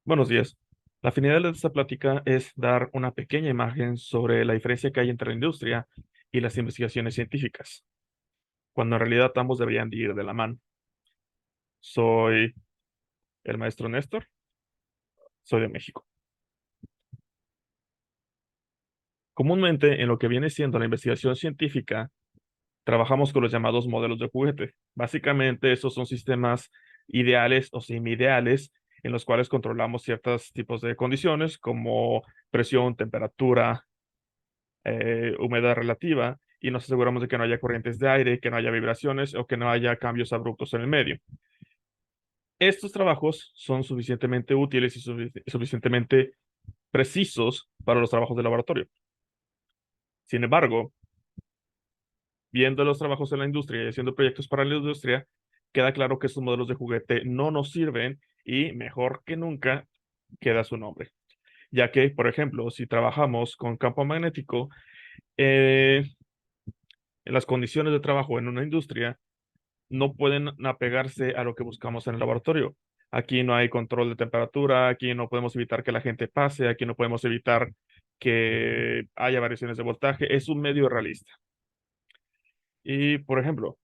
Buenos días. La finalidad de esta plática es dar una pequeña imagen sobre la diferencia que hay entre la industria y las investigaciones científicas, cuando en realidad ambos deberían de ir de la mano. Soy el maestro Néstor, soy de México. Comúnmente, en lo que viene siendo la investigación científica, trabajamos con los llamados modelos de juguete. Básicamente, esos son sistemas ideales o semi-ideales en los cuales controlamos ciertos tipos de condiciones como presión, temperatura, humedad relativa y nos aseguramos de que no haya corrientes de aire, que no haya vibraciones o que no haya cambios abruptos en el medio. Estos trabajos son suficientemente útiles y suficientemente precisos para los trabajos de laboratorio. Sin embargo, viendo los trabajos en la industria y haciendo proyectos para la industria, queda claro que estos modelos de juguete no nos sirven y mejor que nunca queda su nombre. Ya que, por ejemplo, si trabajamos con campo magnético, en las condiciones de trabajo en una industria, no pueden apegarse a lo que buscamos en el laboratorio. Aquí no hay control de temperatura, aquí no podemos evitar que la gente pase, aquí no podemos evitar que haya variaciones de voltaje. Es un medio realista. Y, por ejemplo,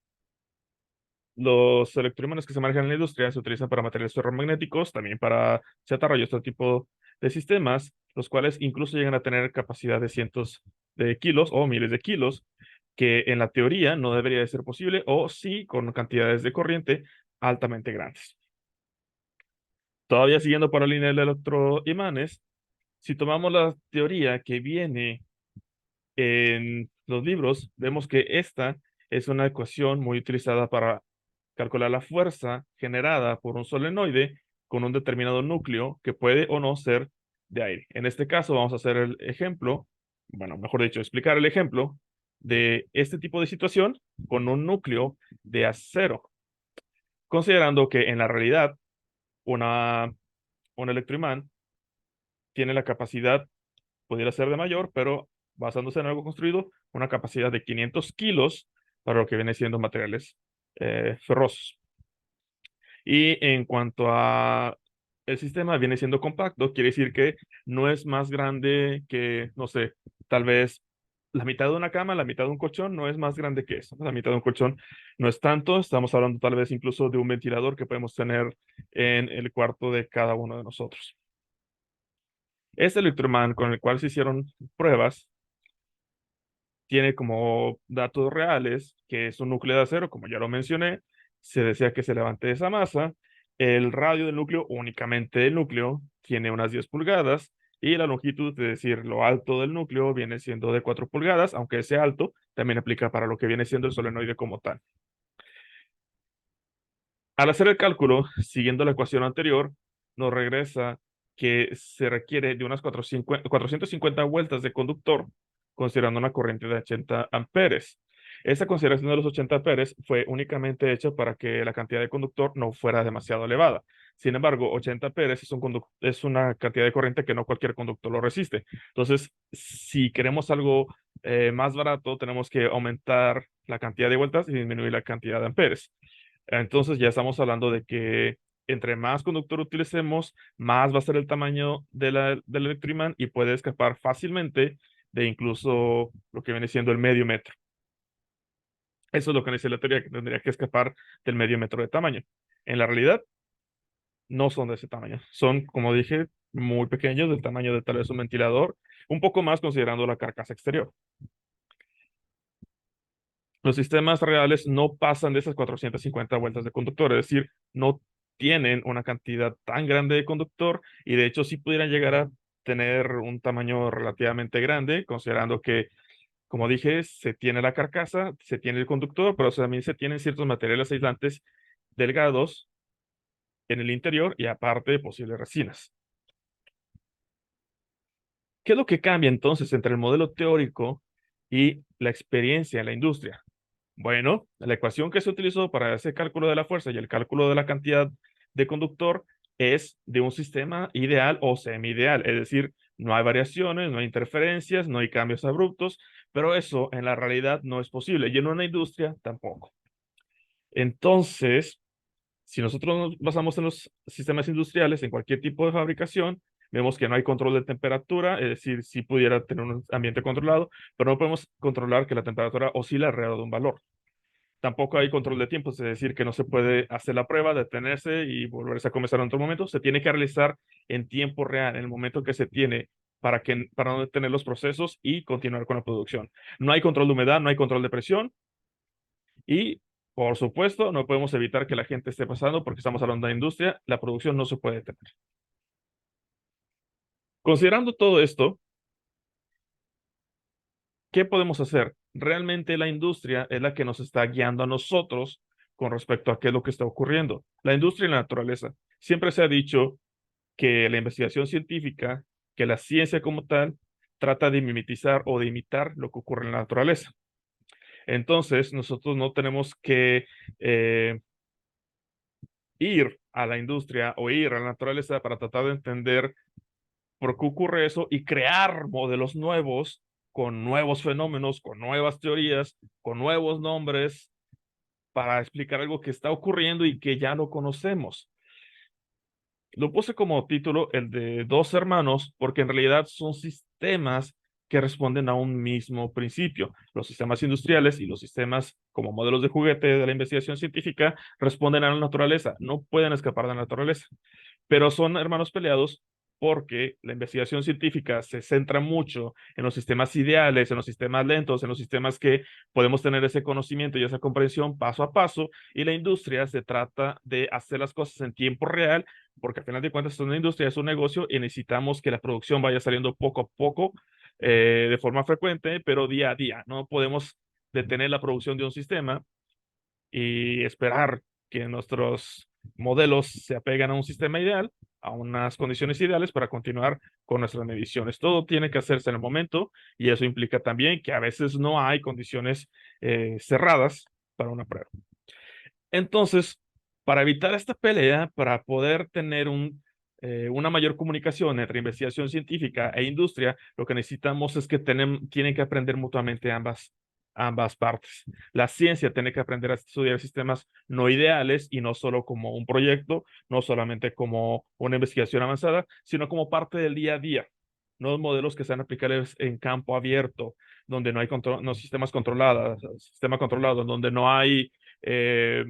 los electroimanes que se manejan en la industria se utilizan para materiales ferromagnéticos, también para chatarra y otro tipo de sistemas, los cuales incluso llegan a tener capacidad de cientos de kilos o miles de kilos, que en la teoría no debería de ser posible, o sí con cantidades de corriente altamente grandes. Todavía siguiendo por la línea de electroimanes, si tomamos la teoría que viene en los libros, vemos que esta es una ecuación muy utilizada para calcular la fuerza generada por un solenoide con un determinado núcleo que puede o no ser de aire. En este caso vamos a hacer el ejemplo, bueno, mejor dicho, explicar el ejemplo de este tipo de situación con un núcleo de acero, considerando que en la realidad un electroimán tiene la capacidad, pudiera ser de mayor, pero basándose en algo construido, una capacidad de 500 kilos para lo que viene siendo materiales ferrosos. Y en cuanto a el sistema viene siendo compacto, quiere decir que no es más grande que, no sé, tal vez la mitad de una cama, la mitad de un colchón, no es más grande que eso. La mitad de un colchón no es tanto, estamos hablando tal vez incluso de un ventilador que podemos tener en el cuarto de cada uno de nosotros. Este electroimán con el cual se hicieron pruebas tiene como datos reales que es un núcleo de acero, como ya lo mencioné, se desea que se levante esa masa, el radio del núcleo, únicamente del núcleo, tiene unas 10 pulgadas y la longitud, es decir, lo alto del núcleo viene siendo de 4 pulgadas, aunque ese alto también aplica para lo que viene siendo el solenoide como tal. Al hacer el cálculo, siguiendo la ecuación anterior, nos regresa que se requiere de unas 450 vueltas de conductor, considerando una corriente de 80 amperes. Esa consideración de los 80 amperes fue únicamente hecha para que la cantidad de conductor no fuera demasiado elevada. Sin embargo, 80 amperes es una cantidad de corriente que no cualquier conductor lo resiste. Entonces, si queremos algo más barato, tenemos que aumentar la cantidad de vueltas y disminuir la cantidad de amperes. Entonces ya estamos hablando de que entre más conductor utilicemos, más va a ser el tamaño del electroimán y puede escapar fácilmente de incluso lo que viene siendo el medio metro. Eso es lo que dice la teoría, que tendría que escapar del medio metro de tamaño. En la realidad, no son de ese tamaño. Son, como dije, muy pequeños, del tamaño de tal vez un ventilador, un poco más considerando la carcasa exterior. Los sistemas reales no pasan de esas 450 vueltas de conductor, es decir, no tienen una cantidad tan grande de conductor y de hecho sí pudieran llegar a tener un tamaño relativamente grande, considerando que, como dije, se tiene la carcasa, se tiene el conductor, pero también se tienen ciertos materiales aislantes delgados en el interior y aparte de posibles resinas. ¿Qué es lo que cambia entonces entre el modelo teórico y la experiencia en la industria? Bueno, la ecuación que se utilizó para ese cálculo de la fuerza y el cálculo de la cantidad de conductor es de un sistema ideal o semi-ideal, es decir, no hay variaciones, no hay interferencias, no hay cambios abruptos, pero eso en la realidad no es posible y en una industria tampoco. Entonces, Si nosotros nos basamos en los sistemas industriales, en cualquier tipo de fabricación, vemos que no hay control de temperatura, es decir, sí pudiera tener un ambiente controlado, pero no podemos controlar que la temperatura oscila alrededor de un valor. Tampoco hay control de tiempo, es decir, que no se puede hacer la prueba, detenerse y volverse a comenzar en otro momento. Se tiene que realizar en tiempo real, en el momento que se tiene, para no detener los procesos y continuar con la producción. No hay control de humedad, no hay control de presión y, por supuesto, no podemos evitar que la gente esté pasando porque estamos hablando de industria, la producción no se puede detener. Considerando todo esto, ¿qué podemos hacer? Realmente la industria es la que nos está guiando a nosotros con respecto a qué es lo que está ocurriendo. La industria y la naturaleza. Siempre se ha dicho que la investigación científica, que la ciencia como tal, trata de mimetizar o de imitar lo que ocurre en la naturaleza. Entonces, nosotros no tenemos que eh, ir a la industria o ir a la naturaleza para tratar de entender por qué ocurre eso y crear modelos nuevos con nuevos fenómenos, con nuevas teorías, con nuevos nombres para explicar algo que está ocurriendo y que ya no conocemos. Lo puse como título el de dos hermanos porque en realidad son sistemas que responden a un mismo principio. Los sistemas industriales y los sistemas como modelos de juguete de la investigación científica responden a la naturaleza, no pueden escapar de la naturaleza, pero son hermanos peleados porque la investigación científica se centra mucho en los sistemas ideales, en los sistemas lentos, en los sistemas que podemos tener ese conocimiento y esa comprensión paso a paso, y la industria se trata de hacer las cosas en tiempo real, porque al final de cuentas es una industria, es un negocio y necesitamos que la producción vaya saliendo poco a poco, de forma frecuente, pero día a día. No podemos detener la producción de un sistema y esperar que nuestros modelos se apeguen a un sistema ideal, a unas condiciones ideales para continuar con nuestras mediciones. Todo tiene que hacerse en el momento y eso implica también que a veces no hay condiciones cerradas para una prueba. Entonces, para evitar esta pelea, para poder tener una mayor comunicación entre investigación científica e industria, lo que necesitamos es que tienen que aprender mutuamente ambas partes. La ciencia tiene que aprender a estudiar sistemas no ideales y no solo como un proyecto, no solamente como una investigación avanzada, sino como parte del día a día. No modelos que sean aplicables en campo abierto, donde no hay control, no sistemas controlados, sistema controlado, donde no hay eh,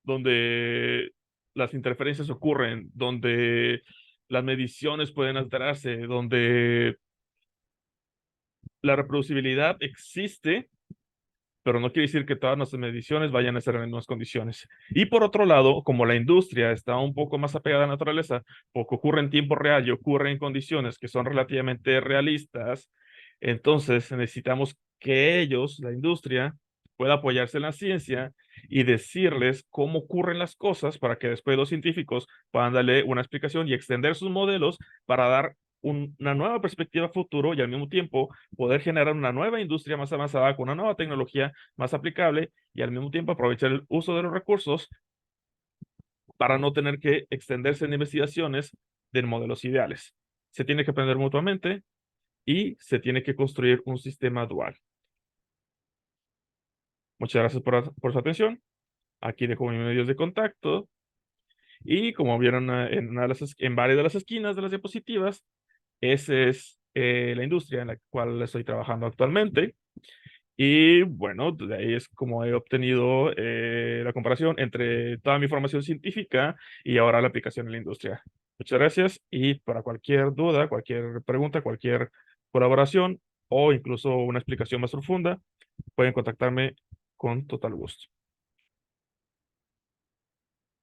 donde las interferencias ocurren, donde las mediciones pueden alterarse, donde la reproducibilidad existe, pero no quiere decir que todas nuestras mediciones vayan a ser en las mismas condiciones. Y por otro lado, como la industria está un poco más apegada a la naturaleza, o que ocurre en tiempo real y ocurre en condiciones que son relativamente realistas, entonces necesitamos que ellos, la industria, pueda apoyarse en la ciencia y decirles cómo ocurren las cosas para que después los científicos puedan darle una explicación y extender sus modelos para dar una nueva perspectiva futuro y al mismo tiempo poder generar una nueva industria más avanzada con una nueva tecnología más aplicable y al mismo tiempo aprovechar el uso de los recursos para no tener que extenderse en investigaciones de modelos ideales. Se tiene que aprender mutuamente y se tiene que construir un sistema dual. Muchas gracias por su atención. Aquí dejo mis medios de contacto y como vieron en varias de las esquinas de las diapositivas, esa es la industria en la cual estoy trabajando actualmente. Y bueno, de ahí es como he obtenido la comparación entre toda mi formación científica y ahora la aplicación en la industria. Muchas gracias y para cualquier duda, cualquier pregunta, cualquier colaboración o incluso una explicación más profunda, pueden contactarme con total gusto.